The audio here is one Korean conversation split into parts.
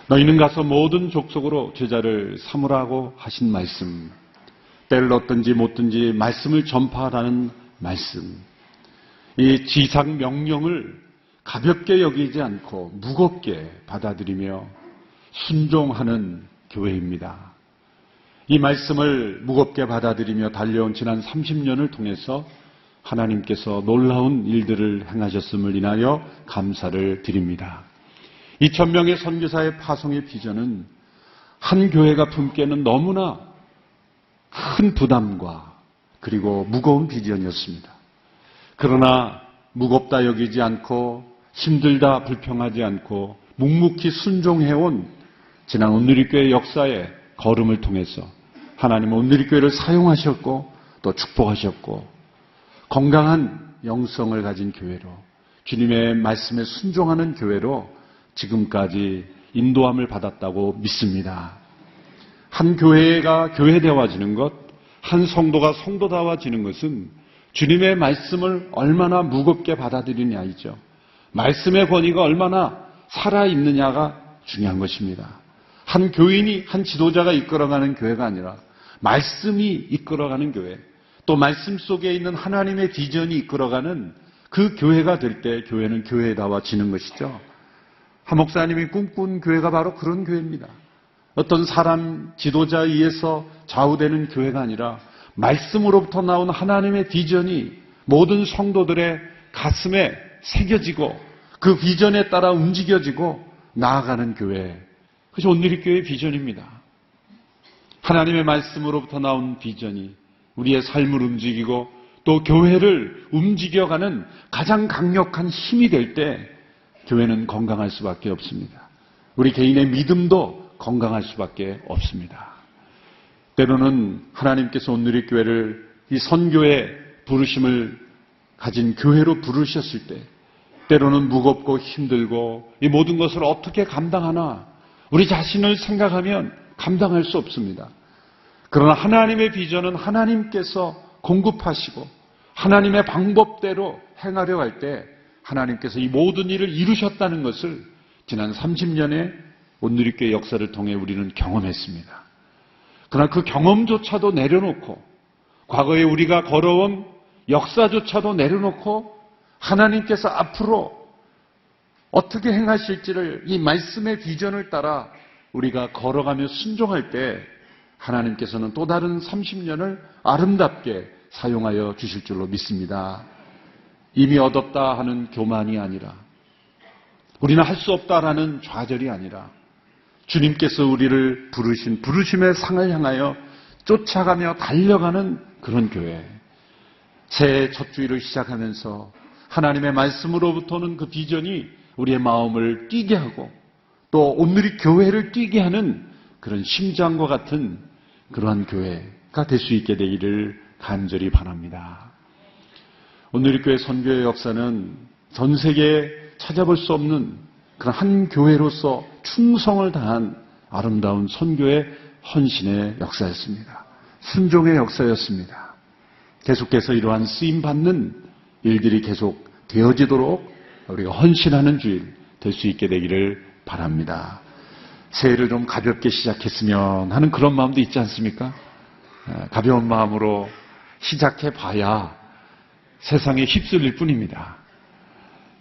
너희는 가서 모든 족속으로 제자를 삼으라고 하신 말씀, 때를 얻든지 못든지 말씀을 전파하라는 말씀, 이 지상 명령을 가볍게 여기지 않고 무겁게 받아들이며 순종하는 교회입니다. 이 말씀을 무겁게 받아들이며 달려온 지난 30년을 통해서 하나님께서 놀라운 일들을 행하셨음을 인하여 감사를 드립니다. 2,000명의 선교사의 파송의 비전은 한 교회가 품기에는 너무나 큰 부담과 그리고 무거운 비전이었습니다. 그러나 무겁다 여기지 않고 힘들다 불평하지 않고 묵묵히 순종해온 지난 온누리교회 역사의 걸음을 통해서 하나님은 온누리교회를 사용하셨고 또 축복하셨고 건강한 영성을 가진 교회로 주님의 말씀에 순종하는 교회로 지금까지 인도함을 받았다고 믿습니다. 한 교회가 교회되어지는 것, 한 성도가 성도다워지는 것은 주님의 말씀을 얼마나 무겁게 받아들이냐이죠. 말씀의 권위가 얼마나 살아있느냐가 중요한 것입니다. 한 교인이, 한 지도자가 이끌어가는 교회가 아니라 말씀이 이끌어가는 교회, 또 말씀 속에 있는 하나님의 비전이 이끌어가는 그 교회가 될 때 교회는 교회다워지는 것이죠. 한 목사님이 꿈꾼 교회가 바로 그런 교회입니다. 어떤 사람 지도자에 의해서 좌우되는 교회가 아니라 말씀으로부터 나온 하나님의 비전이 모든 성도들의 가슴에 새겨지고 그 비전에 따라 움직여지고 나아가는 교회, 그것이 온누리교회의 비전입니다. 하나님의 말씀으로부터 나온 비전이 우리의 삶을 움직이고 또 교회를 움직여가는 가장 강력한 힘이 될 때 교회는 건강할 수밖에 없습니다. 우리 개인의 믿음도 건강할 수밖에 없습니다. 때로는 하나님께서 온누리교회를 이 선교의 부르심을 가진 교회로 부르셨을 때 때로는 무겁고 힘들고 이 모든 것을 어떻게 감당하나 우리 자신을 생각하면 감당할 수 없습니다. 그러나 하나님의 비전은 하나님께서 공급하시고 하나님의 방법대로 행하려 할 때 하나님께서 이 모든 일을 이루셨다는 것을 지난 30년의 온누리교회 역사를 통해 우리는 경험했습니다. 그러나 그 경험조차도 내려놓고 과거에 우리가 걸어온 역사조차도 내려놓고 하나님께서 앞으로 어떻게 행하실지를 이 말씀의 비전을 따라 우리가 걸어가며 순종할 때 하나님께서는 또 다른 30년을 아름답게 사용하여 주실 줄로 믿습니다. 이미 얻었다 하는 교만이 아니라 우리는 할 수 없다라는 좌절이 아니라 주님께서 우리를 부르신 부르심의 상을 향하여 쫓아가며 달려가는 그런 교회. 새해 첫 주일을 시작하면서 하나님의 말씀으로부터는 그 비전이 우리의 마음을 뛰게 하고 또 온누리 교회를 뛰게 하는 그런 심장과 같은 그러한 교회가 될 수 있게 되기를 간절히 바랍니다. 온누리교회 선교의 역사는 전 세계에 찾아볼 수 없는 그런 한 교회로서 충성을 다한 아름다운 선교의 헌신의 역사였습니다. 순종의 역사였습니다. 계속해서 이러한 쓰임받는 일들이 계속 되어지도록 우리가 헌신하는 주일 될 수 있게 되기를 바랍니다. 새해를 좀 가볍게 시작했으면 하는 그런 마음도 있지 않습니까? 가벼운 마음으로 시작해봐야 세상에 휩쓸릴 뿐입니다.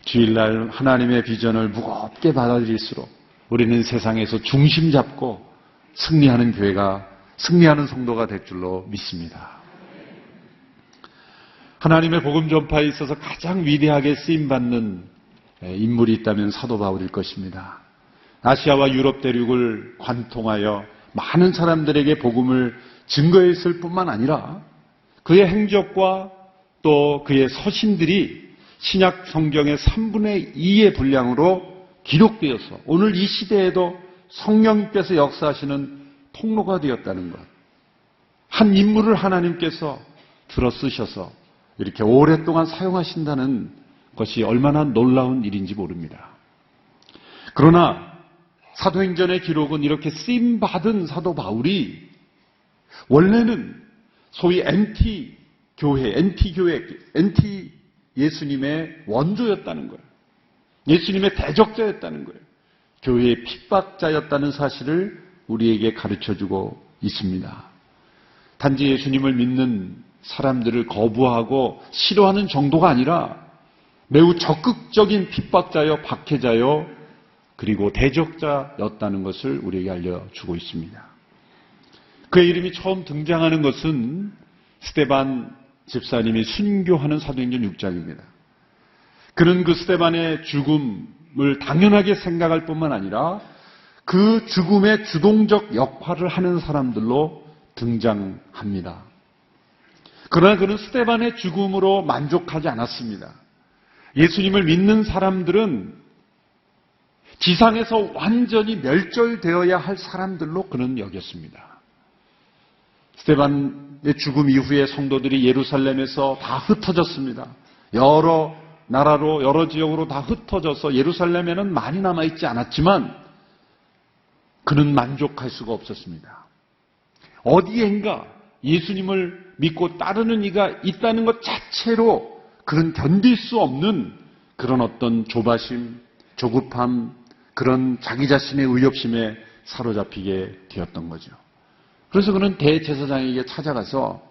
주일날 하나님의 비전을 무겁게 받아들일수록 우리는 세상에서 중심 잡고 승리하는 교회가, 승리하는 성도가 될 줄로 믿습니다. 하나님의 복음 전파에 있어서 가장 위대하게 쓰임받는 인물이 있다면 사도 바울일 것입니다. 아시아와 유럽 대륙을 관통하여 많은 사람들에게 복음을 증거했을 뿐만 아니라 그의 행적과 또 그의 서신들이 신약 성경의 3분의 2의 분량으로 기록되어서 오늘 이 시대에도 성령님께서 역사하시는 통로가 되었다는 것. 한 인물을 하나님께서 들어 쓰셔서 이렇게 오랫동안 사용하신다는 것이 얼마나 놀라운 일인지 모릅니다. 그러나 사도행전의 기록은 이렇게 쓰임받은 사도 바울이 원래는 소위 NT 교회, NT 예수님의 원조였다는 거예요. 예수님의 대적자였다는 거예요. 교회의 핍박자였다는 사실을 우리에게 가르쳐주고 있습니다. 단지 예수님을 믿는 사람들을 거부하고 싫어하는 정도가 아니라 매우 적극적인 핍박자요, 박해자요, 그리고 대적자였다는 것을 우리에게 알려주고 있습니다. 그의 이름이 처음 등장하는 것은 스데반 집사님이 순교하는 사도행전 6장입니다. 그는 그 스데반의 죽음을 당연하게 생각할 뿐만 아니라 그 죽음의 주동적 역할을 하는 사람들로 등장합니다. 그러나 그는 스데반의 죽음으로 만족하지 않았습니다. 예수님을 믿는 사람들은 지상에서 완전히 멸절되어야 할 사람들로 그는 여겼습니다. 스데반의 죽음 이후에 성도들이 예루살렘에서 다 흩어졌습니다. 여러 나라로, 여러 지역으로 다 흩어져서 예루살렘에는 많이 남아있지 않았지만 그는 만족할 수가 없었습니다. 어디엔가 예수님을 믿고 따르는 이가 있다는 것 자체로 그는 견딜 수 없는 그런 어떤 조바심, 조급함, 그런 자기 자신의 의욕심에 사로잡히게 되었던 거죠. 그래서 그는 대제사장에게 찾아가서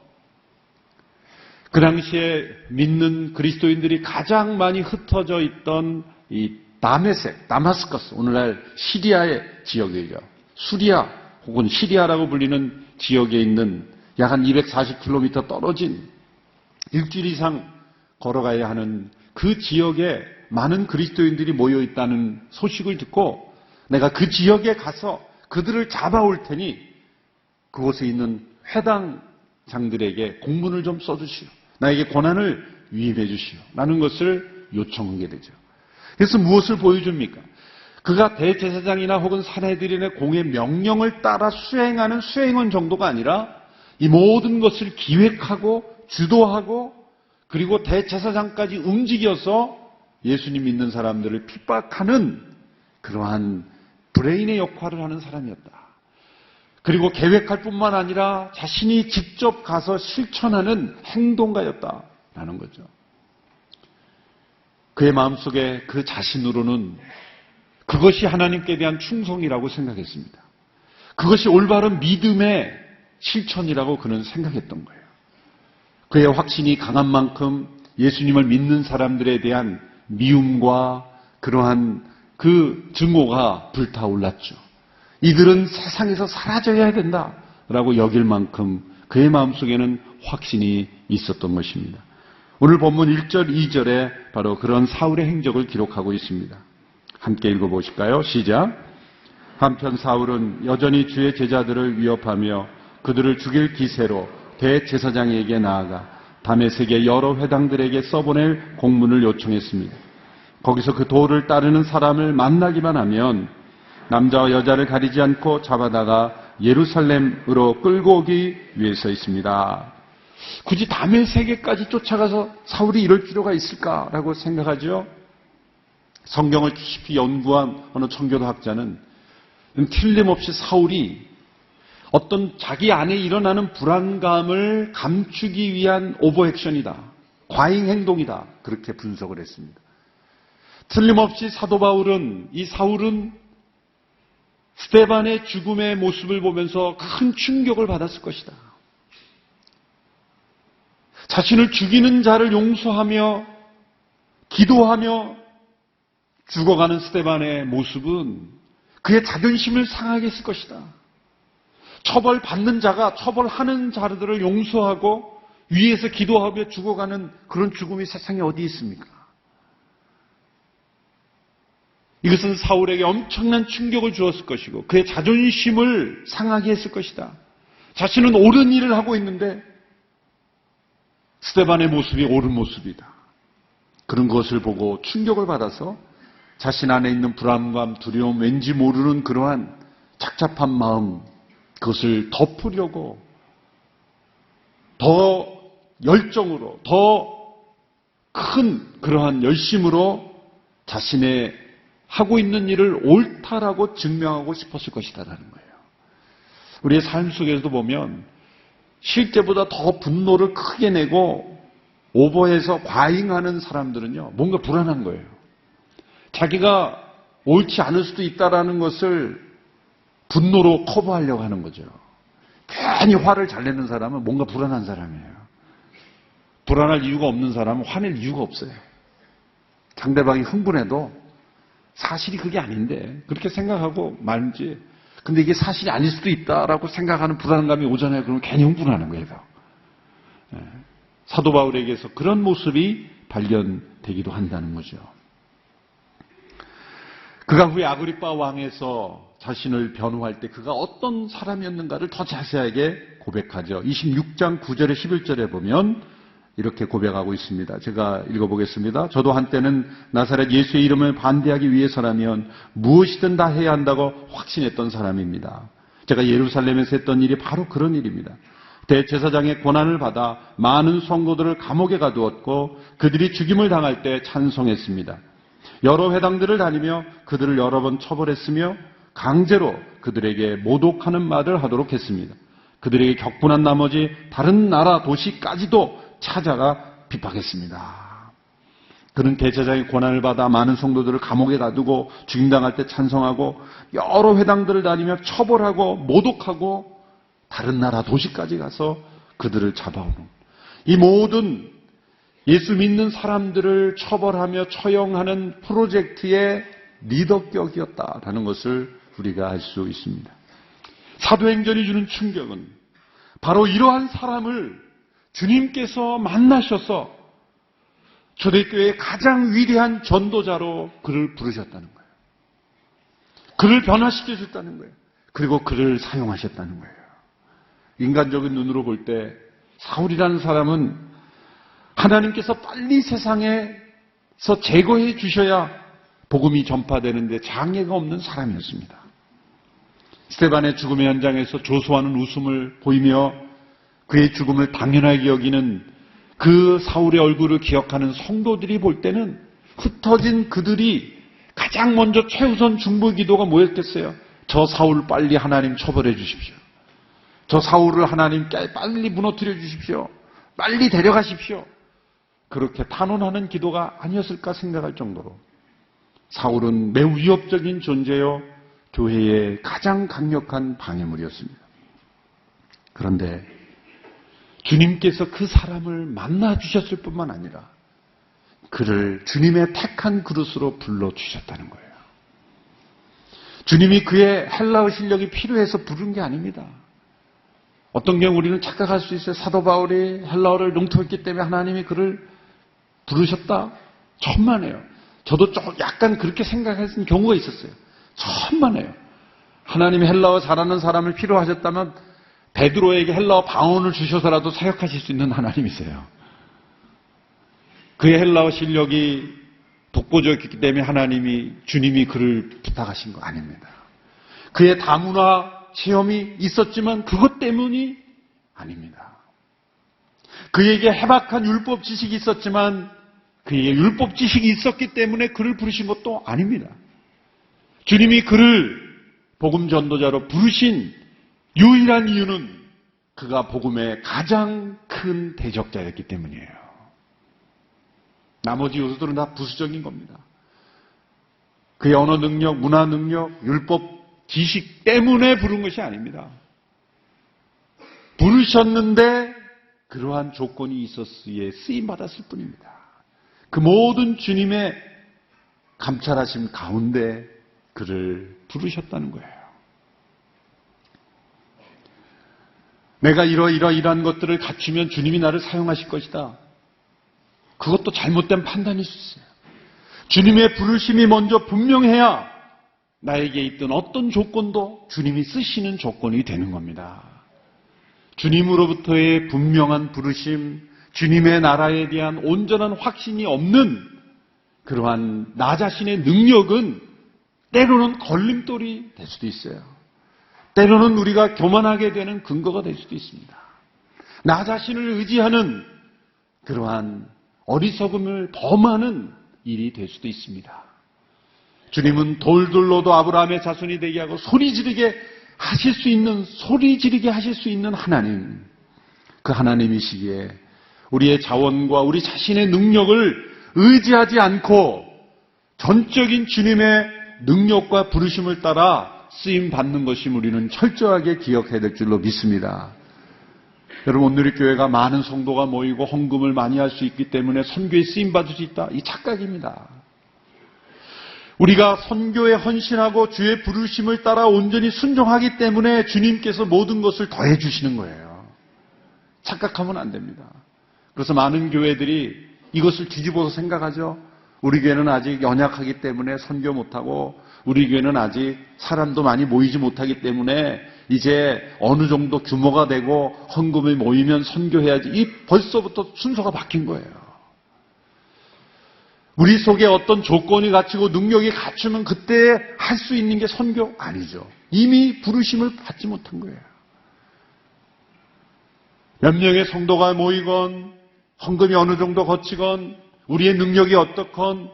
그 당시에 믿는 그리스도인들이 가장 많이 흩어져 있던 이 다마스커스, 오늘날 시리아의 지역이죠. 수리아 혹은 시리아라고 불리는 지역에 있는 약 한 240km 떨어진 일주일 이상 걸어가야 하는 그 지역에 많은 그리스도인들이 모여 있다는 소식을 듣고 내가 그 지역에 가서 그들을 잡아올 테니 그곳에 있는 회당장들에게 공문을 좀 써주시오. 나에게 고난을 위임해 주시오. 라는 것을 요청하게 되죠. 그래서 무엇을 보여줍니까? 그가 대제사장이나 혹은 산헤드린의 공의 명령을 따라 수행하는 수행원 정도가 아니라 이 모든 것을 기획하고 주도하고 그리고 대제사장까지 움직여서 예수님 믿는 사람들을 핍박하는 그러한 브레인의 역할을 하는 사람이었다. 그리고 계획할 뿐만 아니라 자신이 직접 가서 실천하는 행동가였다라는 거죠. 그의 마음속에 그 자신으로는 그것이 하나님께 대한 충성이라고 생각했습니다. 그것이 올바른 믿음의 실천이라고 그는 생각했던 거예요. 그의 확신이 강한 만큼 예수님을 믿는 사람들에 대한 미움과 그러한 그 증오가 불타올랐죠. 이들은 세상에서 사라져야 된다라고 여길 만큼 그의 마음속에는 확신이 있었던 것입니다. 오늘 본문 1절, 2절에 바로 그런 사울의 행적을 기록하고 있습니다. 함께 읽어보실까요? 시작. 한편 사울은 여전히 주의 제자들을 위협하며 그들을 죽일 기세로 대제사장에게 나아가 다메섹의 여러 회당들에게 써보낼 공문을 요청했습니다. 거기서 그 도를 따르는 사람을 만나기만 하면 남자와 여자를 가리지 않고 잡아다가 예루살렘으로 끌고 오기 위해서 있습니다. 굳이 다메섹에까지 쫓아가서 사울이 이럴 필요가 있을까라고 생각하죠. 성경을 깊이 연구한 어느 청교도 학자는 틀림없이 사울이 어떤 자기 안에 일어나는 불안감을 감추기 위한 오버액션이다. 과잉 행동이다. 그렇게 분석을 했습니다. 틀림없이 사도 바울은, 이 사울은 스데반의 죽음의 모습을 보면서 큰 충격을 받았을 것이다. 자신을 죽이는 자를 용서하며 기도하며 죽어가는 스데반의 모습은 그의 자존심을 상하게 했을 것이다. 처벌받는 자가 처벌하는 자들을 용서하고 위에서 기도하며 죽어가는 그런 죽음이 세상에 어디 있습니까? 이것은 사울에게 엄청난 충격을 주었을 것이고 그의 자존심을 상하게 했을 것이다. 자신은 옳은 일을 하고 있는데 스데반의 모습이 옳은 모습이다. 그런 것을 보고 충격을 받아서 자신 안에 있는 불안감, 두려움, 왠지 모르는 그러한 착잡한 마음, 그것을 덮으려고 더 열정으로, 더 큰 그러한 열심으로 자신의 하고 있는 일을 옳다라고 증명하고 싶었을 것이다라는 거예요. 우리의 삶 속에서도 보면 실제보다 더 분노를 크게 내고 오버해서 과잉하는 사람들은요, 뭔가 불안한 거예요. 자기가 옳지 않을 수도 있다라는 것을 분노로 커버하려고 하는 거죠. 괜히 화를 잘 내는 사람은 뭔가 불안한 사람이에요. 불안할 이유가 없는 사람은 화낼 이유가 없어요. 상대방이 흥분해도 사실이 그게 아닌데 그렇게 생각하고 말지. 근데 이게 사실이 아닐 수도 있다라고 생각하는 불안감이 오잖아요. 그러면 괜히 흥분하는 거예요. 사도 바울에게서 그런 모습이 발견되기도 한다는 거죠. 그가 후에 아그리빠 왕에서 자신을 변호할 때 그가 어떤 사람이었는가를 더 자세하게 고백하죠. 26장 9절에 11절에 보면 이렇게 고백하고 있습니다. 제가 읽어보겠습니다. 저도 한때는 나사렛 예수의 이름을 반대하기 위해서라면 무엇이든 다 해야 한다고 확신했던 사람입니다. 제가 예루살렘에서 했던 일이 바로 그런 일입니다. 대제사장의 고난을 받아 많은 성도들을 감옥에 가두었고 그들이 죽임을 당할 때 찬송했습니다. 여러 회당들을 다니며 그들을 여러 번 처벌했으며 강제로 그들에게 모독하는 말을 하도록 했습니다. 그들에게 격분한 나머지 다른 나라 도시까지도 찾아가 핍박했습니다. 그는 대제사장의 고난을 받아 많은 성도들을 감옥에 가두고 죽임당할 때 찬송하고 여러 회당들을 다니며 처벌하고 모독하고 다른 나라 도시까지 가서 그들을 잡아오는 이 모든 예수 믿는 사람들을 처벌하며 처형하는 프로젝트의 리더격이었다라는 것을 우리가 알 수 있습니다. 사도행전이 주는 충격은 바로 이러한 사람을 주님께서 만나셔서 초대교회의 가장 위대한 전도자로 그를 부르셨다는 거예요. 그를 변화시켜 줬다는 거예요. 그리고 그를 사용하셨다는 거예요. 인간적인 눈으로 볼 때 사울이라는 사람은 하나님께서 빨리 세상에서 제거해 주셔야 복음이 전파되는데 장애가 없는 사람이었습니다. 스데반의 죽음의 현장에서 조수아는 웃음을 보이며 그의 죽음을 당연하게 여기는 그 사울의 얼굴을 기억하는 성도들이 볼 때는 흩어진 그들이 가장 먼저 최우선 중보 기도가 뭐였겠어요? 저 사울 빨리 하나님 처벌해 주십시오. 저 사울을 하나님 빨리 무너뜨려 주십시오. 빨리 데려가십시오. 그렇게 탄원하는 기도가 아니었을까 생각할 정도로 사울은 매우 위협적인 존재요 교회의 가장 강력한 방해물이었습니다. 그런데 주님께서 그 사람을 만나 주셨을 뿐만 아니라 그를 주님의 택한 그릇으로 불러주셨다는 거예요. 주님이 그의 헬라어 실력이 필요해서 부른 게 아닙니다. 어떤 경우 우리는 착각할 수 있어요. 사도 바울이 헬라어를 능통했기 때문에 하나님이 그를 부르셨다? 천만에요. 저도 약간 그렇게 생각했던 경우가 있었어요. 천만에요. 하나님이 헬라어 잘하는 사람을 필요하셨다면 베드로에게 헬라어 방언을 주셔서라도 사역하실 수 있는 하나님이세요. 그의 헬라어 실력이 독보적이기 때문에 주님이 그를 부탁하신 거 아닙니다. 그의 다문화 체험이 있었지만 그것 때문이 아닙니다. 그에게 해박한 율법 지식이 있었지만 그에게 율법 지식이 있었기 때문에 그를 부르신 것도 아닙니다. 주님이 그를 복음 전도자로 부르신 유일한 이유는 그가 복음의 가장 큰 대적자였기 때문이에요. 나머지 요소들은 다 부수적인 겁니다. 그의 언어 능력, 문화 능력, 율법 지식 때문에 부른 것이 아닙니다. 부르셨는데 그러한 조건이 있었기에 쓰임받았을 뿐입니다. 그 모든 주님의 감찰하심 가운데 그를 부르셨다는 거예요. 내가 이러한 것들을 갖추면 주님이 나를 사용하실 것이다. 그것도 잘못된 판단일 수 있어요. 주님의 부르심이 먼저 분명해야 나에게 있던 어떤 조건도 주님이 쓰시는 조건이 되는 겁니다. 주님으로부터의 분명한 부르심, 주님의 나라에 대한 온전한 확신이 없는 그러한 나 자신의 능력은 때로는 걸림돌이 될 수도 있어요. 때로는 우리가 교만하게 되는 근거가 될 수도 있습니다. 나 자신을 의지하는 그러한 어리석음을 범하는 일이 될 수도 있습니다. 주님은 돌들로도 아브라함의 자손이 되게 하고 소리 지르게 하실 수 있는 하나님, 그 하나님이시기에 우리의 자원과 우리 자신의 능력을 의지하지 않고 전적인 주님의 능력과 부르심을 따라 쓰임 받는 것이 우리는 철저하게 기억해야 될 줄로 믿습니다. 여러분, 오늘 교회가 많은 성도가 모이고 헌금을 많이 할 수 있기 때문에 선교에 쓰임 받을 수 있다. 이 착각입니다. 우리가 선교에 헌신하고 주의 부르심을 따라 온전히 순종하기 때문에 주님께서 모든 것을 더해 주시는 거예요. 착각하면 안 됩니다. 그래서 많은 교회들이 이것을 뒤집어서 생각하죠. 우리 교회는 아직 연약하기 때문에 선교 못하고, 우리 교회는 아직 사람도 많이 모이지 못하기 때문에 이제 어느 정도 규모가 되고 헌금이 모이면 선교해야지. 이 벌써부터 순서가 바뀐 거예요. 우리 속에 어떤 조건이 갖추고 능력이 갖추면 그때 할 수 있는 게 선교 아니죠. 이미 부르심을 받지 못한 거예요. 몇 명의 성도가 모이건 헌금이 어느 정도 거치건 우리의 능력이 어떻건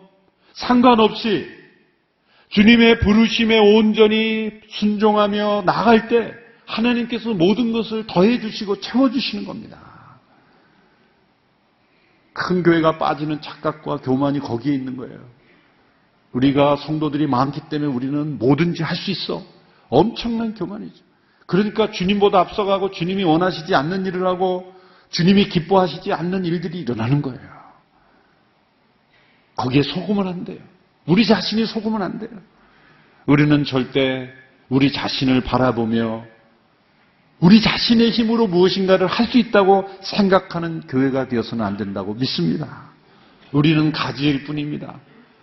상관없이 주님의 부르심에 온전히 순종하며 나갈 때 하나님께서 모든 것을 더해 주시고 채워 주시는 겁니다. 큰 교회가 빠지는 착각과 교만이 거기에 있는 거예요. 우리가 성도들이 많기 때문에 우리는 뭐든지 할 수 있어. 엄청난 교만이죠. 그러니까 주님보다 앞서가고 주님이 원하시지 않는 일을 하고 주님이 기뻐하시지 않는 일들이 일어나는 거예요. 거기에 속으면 안 돼요. 우리 자신이 속으면 안 돼요. 우리는 절대 우리 자신을 바라보며 우리 자신의 힘으로 무엇인가를 할 수 있다고 생각하는 교회가 되어서는 안 된다고 믿습니다. 우리는 가지일 뿐입니다.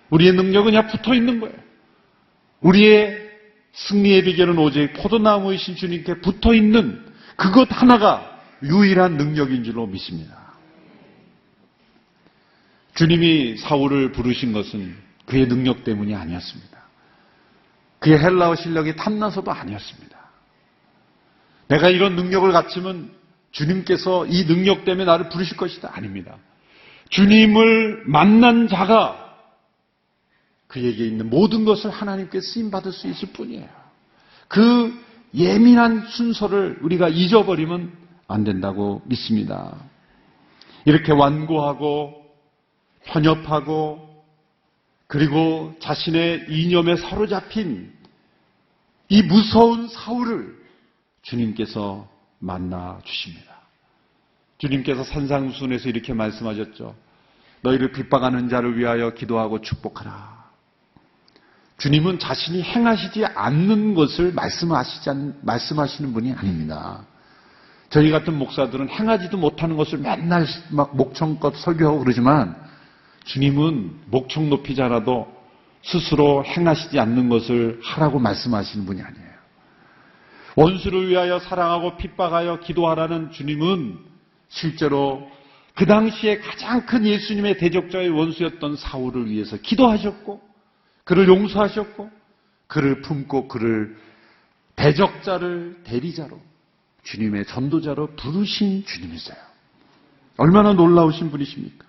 우리의 능력은 그냥 붙어 있는 거예요. 우리의 승리의 비결은 오직 포도나무이신 주님께 붙어 있는 그것 하나가 유일한 능력인 줄로 믿습니다. 주님이 사울을 부르신 것은 그의 능력 때문이 아니었습니다. 그의 헬라어 실력이 탐나서도 아니었습니다. 내가 이런 능력을 갖추면 주님께서 이 능력 때문에 나를 부르실 것이다. 아닙니다. 주님을 만난 자가 그에게 있는 모든 것을 하나님께 쓰임받을 수 있을 뿐이에요. 그 예민한 순서를 우리가 잊어버리면 안 된다고 믿습니다. 이렇게 완고하고 편협하고 그리고 자신의 이념에 사로잡힌 이 무서운 사울을 주님께서 만나 주십니다. 주님께서 산상수훈에서 이렇게 말씀하셨죠. 너희를 핍박하는 자를 위하여 기도하고 축복하라. 주님은 자신이 행하시지 않는 것을 말씀하시는 분이 아닙니다. 저희 같은 목사들은 행하지도 못하는 것을 맨날 막 목청껏 설교하고 그러지만 주님은 목청 높이 자라도 스스로 행하시지 않는 것을 하라고 말씀하시는 분이 아니에요. 원수를 위하여 사랑하고 핍박하여 기도하라는 주님은 실제로 그 당시에 가장 큰 예수님의 대적자의 원수였던 사울을 위해서 기도하셨고 그를 용서하셨고 그를 품고 그를 대적자를 대리자로 주님의 전도자로 부르신 주님이세요. 얼마나 놀라우신 분이십니까?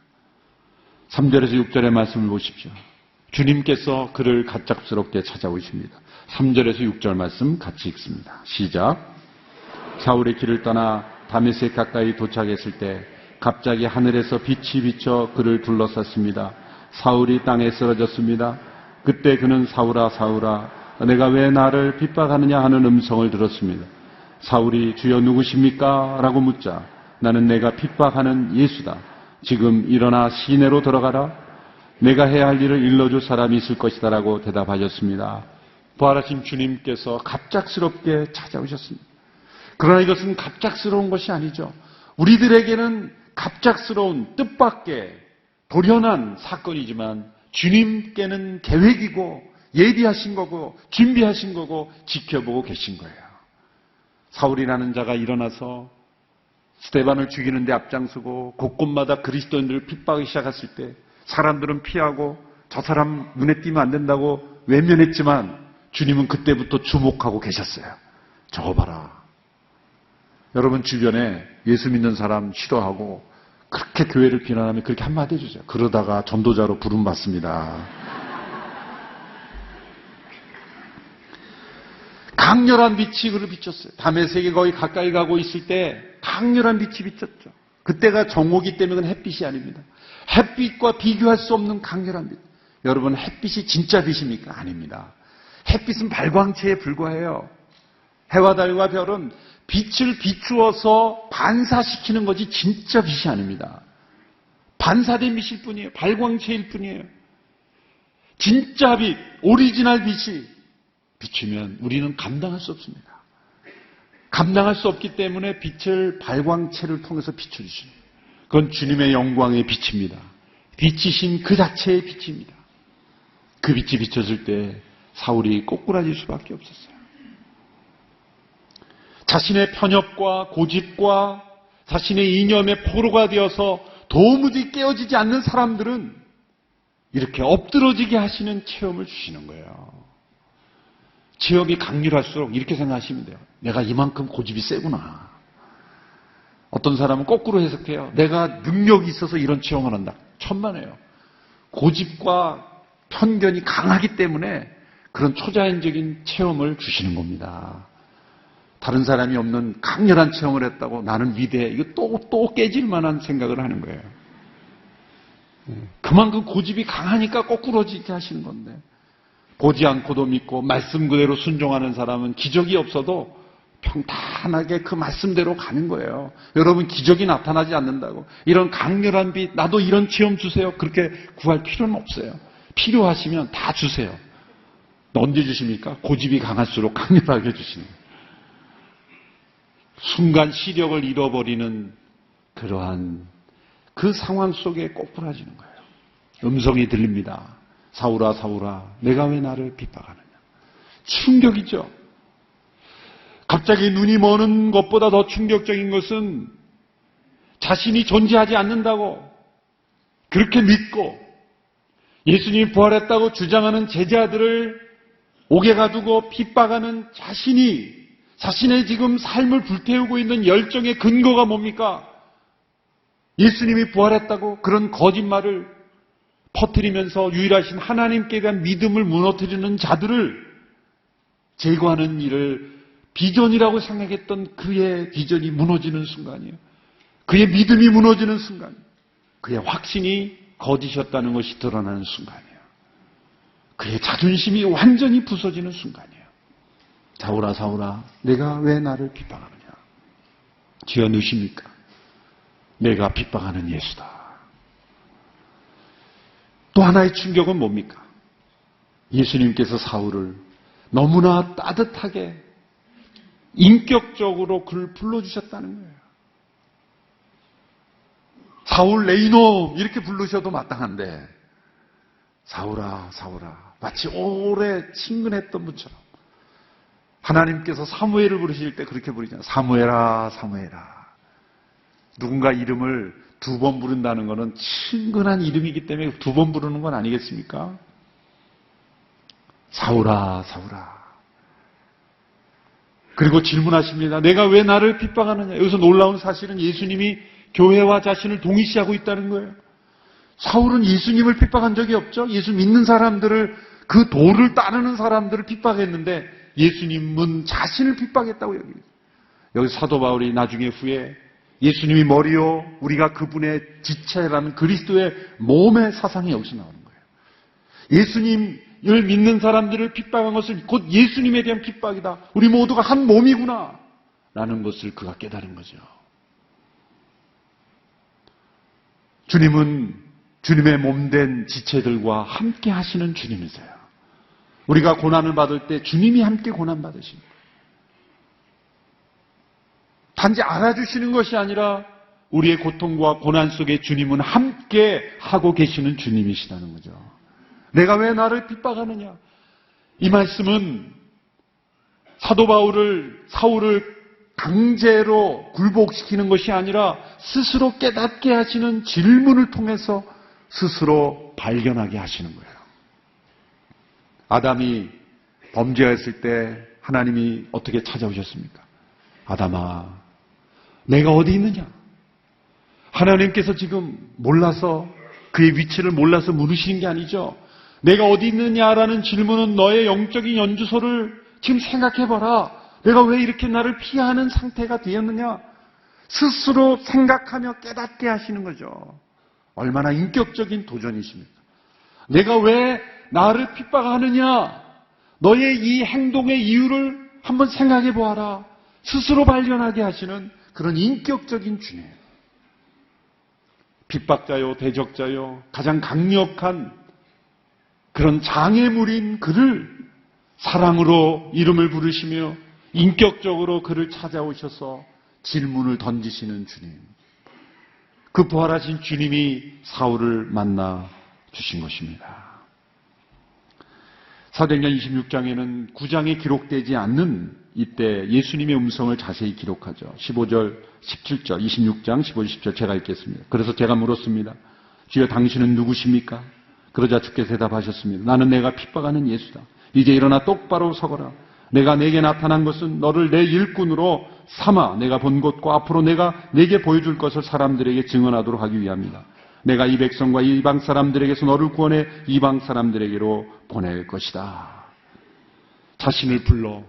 3절에서 6절의 말씀을 보십시오. 주님께서 그를 갑작스럽게 찾아오십니다. 3절에서 6절 말씀 같이 읽습니다. 시작. 사울의 길을 떠나 다메섹 가까이 도착했을 때 갑자기 하늘에서 빛이 비쳐 그를 둘러쌌습니다. 사울이 땅에 쓰러졌습니다. 그때 그는 사울아 사울아 내가 왜 나를 핍박하느냐 하는 음성을 들었습니다. 사울이 주여 누구십니까? 라고 묻자 나는 내가 핍박하는 예수다. 지금 일어나 시내로 들어가라. 내가 해야 할 일을 일러줄 사람이 있을 것이다 라고 대답하셨습니다. 부활하신 주님께서 갑작스럽게 찾아오셨습니다. 그러나 이것은 갑작스러운 것이 아니죠. 우리들에게는 갑작스러운 뜻밖의 돌연한 사건이지만 주님께는 계획이고 예비하신 거고 준비하신 거고 지켜보고 계신 거예요. 사울이라는 자가 일어나서 스데반을 죽이는 데 앞장서고 곳곳마다 그리스도인들을 핍박하기 시작했을 때 사람들은 피하고 저 사람 눈에 띄면 안 된다고 외면했지만 주님은 그때부터 주목하고 계셨어요. 저거 봐라. 여러분 주변에 예수 믿는 사람 싫어하고 그렇게 교회를 비난하면 그렇게 한마디 해주세요. 그러다가 전도자로 부름받습니다. 강렬한 빛이 그를 비췄어요. 다메섹에 거의 가까이 가고 있을 때 강렬한 빛이 비쳤죠. 그때가 정오기 때문에 그건 햇빛이 아닙니다. 햇빛과 비교할 수 없는 강렬한 빛. 여러분 햇빛이 진짜 빛입니까? 아닙니다. 햇빛은 발광체에 불과해요. 해와 달과 별은 빛을 비추어서 반사시키는 거지 진짜 빛이 아닙니다. 반사된 빛일 뿐이에요. 발광체일 뿐이에요. 진짜 빛, 오리지널 빛이 비추면 우리는 감당할 수 없습니다. 감당할 수 없기 때문에 빛을 발광체를 통해서 비춰주시는 거예요. 그건 주님의 영광의 빛입니다. 빛이신 그 자체의 빛입니다. 그 빛이 비춰질 때 사울이 꼬꾸라질 수밖에 없었어요. 자신의 편협과 고집과 자신의 이념의 포로가 되어서 도무지 깨어지지 않는 사람들은 이렇게 엎드러지게 하시는 체험을 주시는 거예요. 체험이 강렬할수록 이렇게 생각하시면 돼요. 내가 이만큼 고집이 세구나. 어떤 사람은 거꾸로 해석해요. 내가 능력이 있어서 이런 체험을 한다. 천만에요. 고집과 편견이 강하기 때문에 그런 초자연적인 체험을 주시는 겁니다. 다른 사람이 없는 강렬한 체험을 했다고 나는 위대해. 이거 또 깨질 만한 생각을 하는 거예요. 그만큼 고집이 강하니까 거꾸로지게 하시는 건데, 보지 않고도 믿고 말씀 그대로 순종하는 사람은 기적이 없어도 평탄하게 그 말씀대로 가는 거예요. 여러분, 기적이 나타나지 않는다고 이런 강렬한 빛, 나도 이런 체험 주세요, 그렇게 구할 필요는 없어요. 필요하시면 다 주세요. 언제 주십니까? 고집이 강할수록 강렬하게 주시는 거예요. 순간 시력을 잃어버리는 그러한 그 상황 속에 꼬꾸라지는 거예요. 음성이 들립니다. 사울아, 사울아, 내가 왜 나를 핍박하느냐. 충격이죠. 갑자기 눈이 머는 것보다 더 충격적인 것은 자신이 존재하지 않는다고 그렇게 믿고 예수님이 부활했다고 주장하는 제자들을 옥에 가두고 핍박하는 자신의 지금 삶을 불태우고 있는 열정의 근거가 뭡니까? 예수님이 부활했다고 그런 거짓말을 퍼뜨리면서 유일하신 하나님께 대한 믿음을 무너뜨리는 자들을 제거하는 일을 비전이라고 생각했던 그의 비전이 무너지는 순간이에요. 그의 믿음이 무너지는 순간, 그의 확신이 거짓이었다는 것이 드러나는 순간이에요. 그의 자존심이 완전히 부서지는 순간이에요. 사울아, 사울아, 내가 왜 나를 핍박하느냐. 주여 누십니까? 내가 핍박하는 예수다. 또 하나의 충격은 뭡니까? 예수님께서 사울을 너무나 따뜻하게 인격적으로 그를 불러주셨다는 거예요. 사울 네이놈 이렇게 부르셔도 마땅한데 사울아, 사울아, 마치 오래 친근했던 분처럼 하나님께서 사무엘을 부르실 때 그렇게 부르잖아요. 사무엘아, 사무엘아. 누군가 이름을 두 번 부른다는 것은 친근한 이름이기 때문에 두 번 부르는 건 아니겠습니까? 사울아, 사울아. 그리고 질문하십니다. 내가 왜 나를 핍박하느냐. 여기서 놀라운 사실은 예수님이 교회와 자신을 동일시하고 있다는 거예요. 사울은 예수님을 핍박한 적이 없죠. 예수 믿는 사람들을, 그 도를 따르는 사람들을 핍박했는데 예수님은 자신을 핍박했다고 여기죠. 여기 사도 바울이 나중에 후에 예수님이 머리요 우리가 그분의 지체라는 그리스도의 몸의 사상이 여기서 나오는 거예요. 예수님을 믿는 사람들을 핍박한 것은 곧 예수님에 대한 핍박이다. 우리 모두가 한 몸이구나 라는 것을 그가 깨달은 거죠. 주님은 주님의 몸된 지체들과 함께 하시는 주님이세요. 우리가 고난을 받을 때 주님이 함께 고난 받으시는 거예요. 단지 알아주시는 것이 아니라 우리의 고통과 고난 속에 주님은 함께 하고 계시는 주님이시다는 거죠. 내가 왜 나를 핍박하느냐. 이 말씀은 사도 바울을, 사울을 강제로 굴복시키는 것이 아니라 스스로 깨닫게 하시는 질문을 통해서 스스로 발견하게 하시는 거예요. 아담이 범죄했을 때 하나님이 어떻게 찾아오셨습니까? 아담아, 내가 어디 있느냐? 하나님께서 지금 몰라서, 그의 위치를 몰라서 물으시는 게 아니죠. 내가 어디 있느냐라는 질문은 너의 영적인 연주소를 지금 생각해봐라. 내가 왜 이렇게 나를 피하는 상태가 되었느냐? 스스로 생각하며 깨닫게 하시는 거죠. 얼마나 인격적인 도전이십니까? 내가 왜 나를 핍박하느냐? 너의 이 행동의 이유를 한번 생각해 보아라. 스스로 발견하게 하시는 그런 인격적인 주님. 핍박자요, 대적자요, 가장 강력한 그런 장애물인 그를 사랑으로 이름을 부르시며 인격적으로 그를 찾아오셔서 질문을 던지시는 주님. 그 부활하신 주님이 사울을 만나 주신 것입니다. 사도행전 26장에는 9장에 기록되지 않는 이때 예수님의 음성을 자세히 기록하죠. 15절, 17절, 26장, 15절, 10절 제가 읽겠습니다. 그래서 제가 물었습니다. 주여 당신은 누구십니까? 그러자 주께서 대답하셨습니다. 나는 내가 핍박하는 예수다. 이제 일어나 똑바로 서거라. 내가 내게 나타난 것은 너를 내 일꾼으로 삼아 내가 본 것과 앞으로 내가 내게 보여줄 것을 사람들에게 증언하도록 하기 위함이다. 내가 이 백성과 이방 사람들에게서 너를 구원해 이방 사람들에게로 보낼 것이다. 자신을 불러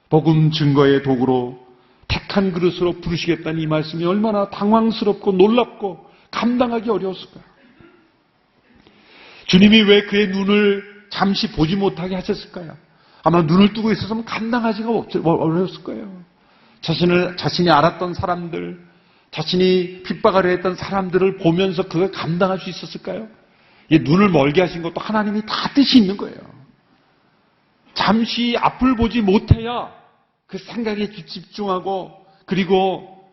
복음 증거의 도구로 택한 그릇으로 부르시겠다는 이 말씀이 얼마나 당황스럽고 놀랍고 감당하기 어려웠을까요? 주님이 왜 그의 눈을 잠시 보지 못하게 하셨을까요? 아마 눈을 뜨고 있었으면 감당하기가 어려웠을 거예요. 자신이 알았던 사람들, 자신이 핍박하려 했던 사람들을 보면서 그걸 감당할 수 있었을까요? 이 눈을 멀게 하신 것도 하나님이 다 뜻이 있는 거예요. 잠시 앞을 보지 못해야 그 생각에 집중하고 그리고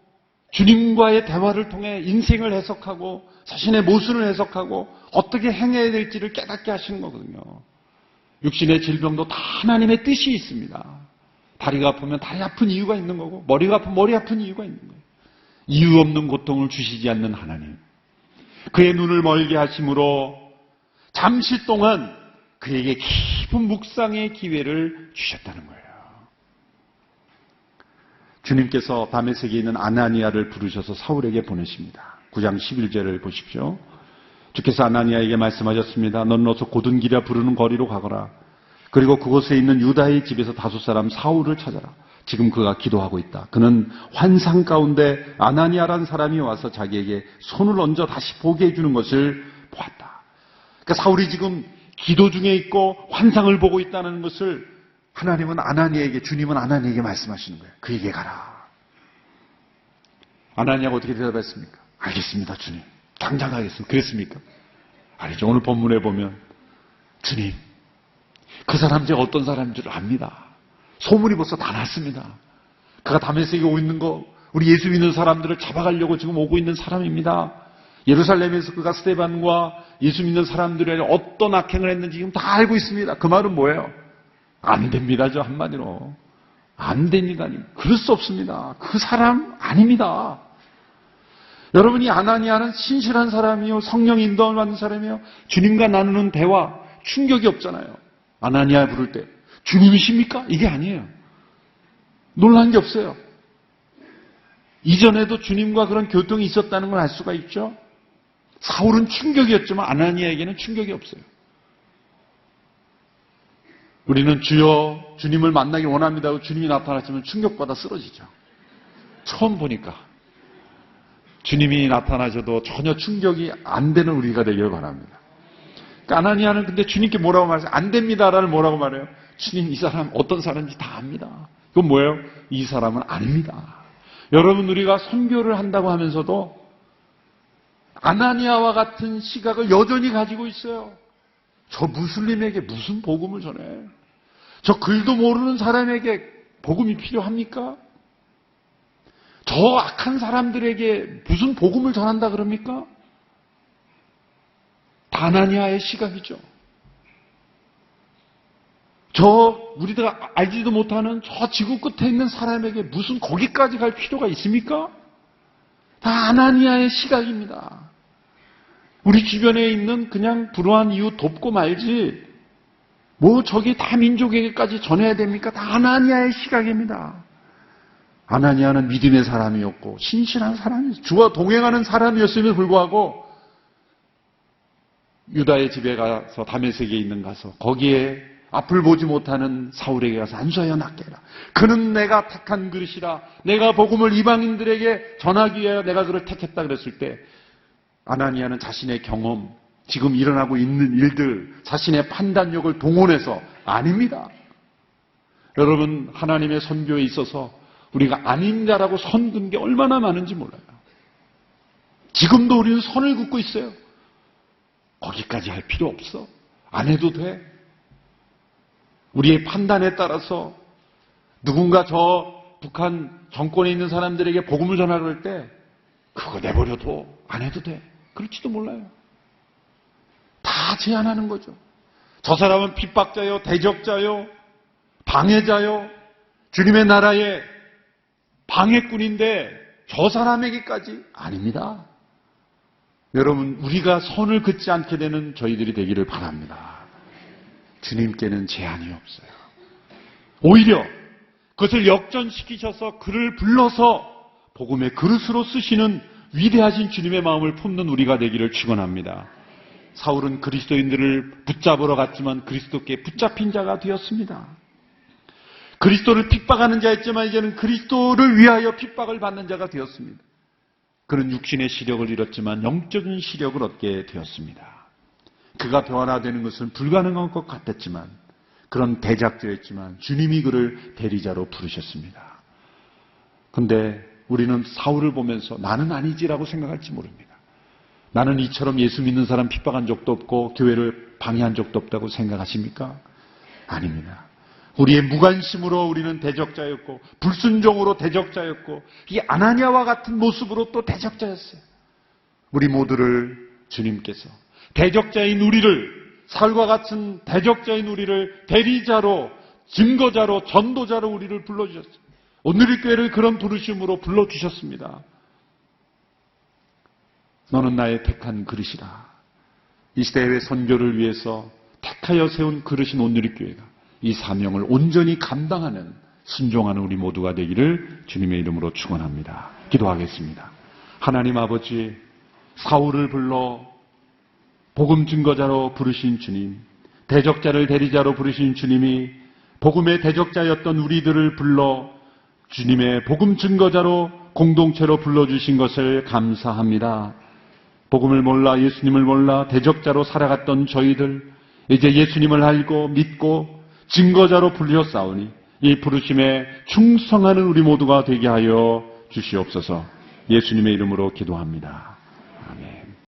주님과의 대화를 통해 인생을 해석하고 자신의 모습을 해석하고 어떻게 행해야 될지를 깨닫게 하시는 거거든요. 육신의 질병도 다 하나님의 뜻이 있습니다. 다리가 아프면 다리 아픈 이유가 있는 거고 머리가 아프면 머리 아픈 이유가 있는 거예요. 이유 없는 고통을 주시지 않는 하나님. 그의 눈을 멀게 하심으로 잠시 동안 그에게 깊은 묵상의 기회를 주셨다는 거예요. 주님께서 다메섹에 있는 아나니아를 부르셔서 사울에게 보내십니다. 9장 11절을 보십시오. 주께서 아나니아에게 말씀하셨습니다. 너는 어서 고든 길이라 부르는 거리로 가거라. 그리고 그곳에 있는 유다의 집에서 다섯 사람 사울을 찾아라. 지금 그가 기도하고 있다. 그는 환상 가운데 아나니아라는 사람이 와서 자기에게 손을 얹어 다시 보게 해주는 것을 보았다. 그러니까 사울이 지금 기도 중에 있고 환상을 보고 있다는 것을 하나님은 아나니아에게, 주님은 아나니아에게 말씀하시는 거예요. 그에게 가라. 아나니아가 어떻게 대답했습니까? 알겠습니다, 주님. 당장 가겠습니다. 그랬습니까? 아니죠. 오늘 본문에 보면 주님, 그 사람 제가 어떤 사람인 줄 압니다. 소문이 벌써 다 났습니다. 그가 다메섹에 오고 있는 거, 우리 예수 믿는 사람들을 잡아가려고 지금 오고 있는 사람입니다. 예루살렘에서 그가 스데반과 예수 믿는 사람들의 어떤 악행을 했는지 지금 다 알고 있습니다. 그 말은 뭐예요? 안 됩니다죠, 한마디로. 안 됩니다. 그럴 수 없습니다. 그 사람 아닙니다. 여러분이 아나니아는 신실한 사람이요, 성령 인도를 받는 사람이요, 주님과 나누는 대화, 충격이 없잖아요. 아나니아 부를 때 주님이십니까? 이게 아니에요. 놀란 게 없어요. 이전에도 주님과 그런 교통이 있었다는 걸 알 수가 있죠. 사울은 충격이었지만 아나니아에게는 충격이 없어요. 우리는 주여 주님을 만나기 원합니다 하고 주님이 나타났으면 충격받아 쓰러지죠. 처음 보니까. 주님이 나타나셔도 전혀 충격이 안 되는 우리가 되길 바랍니다. 그러니까 아나니아는 근데 주님께 뭐라고 말해요? 안 됩니다라는 뭐라고 말해요? 주님, 이 사람 어떤 사람인지 다 압니다. 그건 뭐예요? 이 사람은 아닙니다. 여러분, 우리가 선교를 한다고 하면서도 아나니아와 같은 시각을 여전히 가지고 있어요. 저 무슬림에게 무슨 복음을 전해? 저 글도 모르는 사람에게 복음이 필요합니까? 저 악한 사람들에게 무슨 복음을 전한다 그럽니까? 아나니아의 시각이죠. 우리가 알지도 못하는 저 지구 끝에 있는 사람에게 무슨 거기까지 갈 필요가 있습니까? 다 아나니아의 시각입니다. 우리 주변에 있는 그냥 불우한 이웃 돕고 말지, 저기 다 민족에게까지 전해야 됩니까? 다 아나니아의 시각입니다. 아나니아는 믿음의 사람이었고, 신실한 사람이었어요. 주와 동행하는 사람이었음에도 불구하고, 유다의 집에 가서 다메섹에 있는 가서 거기에 앞을 보지 못하는 사울에게 가서 안수하여 낫게 해라. 그는 내가 택한 그릇이라. 내가 복음을 이방인들에게 전하기 위하여 내가 그를 택했다 그랬을 때 아나니아는 자신의 경험, 지금 일어나고 있는 일들, 자신의 판단력을 동원해서 아닙니다. 여러분, 하나님의 선교에 있어서 우리가 아닌 자라고 선 긋는 게 얼마나 많은지 몰라요. 지금도 우리는 선을 긋고 있어요. 거기까지 할 필요 없어. 안 해도 돼. 우리의 판단에 따라서 누군가 저 북한 정권에 있는 사람들에게 복음을 전하려 할 때 그거 내버려둬. 안 해도 돼. 그럴지도 몰라요. 다 제한하는 거죠. 저 사람은 핍박자요, 대적자요, 방해자요, 주님의 나라의 방해꾼인데 저 사람에게까지 아닙니다. 여러분, 우리가 선을 긋지 않게 되는 저희들이 되기를 바랍니다. 주님께는 제한이 없어요. 오히려 그것을 역전시키셔서 그를 불러서 복음의 그릇으로 쓰시는 위대하신 주님의 마음을 품는 우리가 되기를 축원합니다. 사울은 그리스도인들을 붙잡으러 갔지만 그리스도께 붙잡힌 자가 되었습니다. 그리스도를 핍박하는 자였지만 이제는 그리스도를 위하여 핍박을 받는 자가 되었습니다. 그는 육신의 시력을 잃었지만 영적인 시력을 얻게 되었습니다. 그가 변화되는 것은 불가능한 것 같았지만 그런 대작자였지만 주님이 그를 대리자로 부르셨습니다. 그런데 우리는 사울을 보면서 나는 아니지라고 생각할지 모릅니다. 나는 이처럼 예수 믿는 사람 핍박한 적도 없고 교회를 방해한 적도 없다고 생각하십니까? 아닙니다. 우리의 무관심으로 우리는 대적자였고 불순종으로 대적자였고 이 아나니아와 같은 모습으로 또 대적자였어요. 우리 모두를 주님께서 대적자인 우리를 사울과 같은 대적자인 우리를 대리자로 증거자로 전도자로 우리를 불러주셨어요. 오늘의 교회를 그런 부르심으로 불러주셨습니다. 너는 나의 택한 그릇이라. 이 시대의 선교를 위해서 택하여 세운 그릇인 오늘의 교회가 이 사명을 온전히 감당하는 순종하는 우리 모두가 되기를 주님의 이름으로 축원합니다. 기도하겠습니다. 하나님 아버지, 사울을 불러 복음 증거자로 부르신 주님, 대적자를 대리자로 부르신 주님이 복음의 대적자였던 우리들을 불러 주님의 복음 증거자로 공동체로 불러주신 것을 감사합니다. 복음을 몰라 예수님을 몰라 대적자로 살아갔던 저희들 이제 예수님을 알고 믿고 증거자로 불리셨사오니 이 부르심에 충성하는 우리 모두가 되게 하여 주시옵소서. 예수님의 이름으로 기도합니다. 아멘.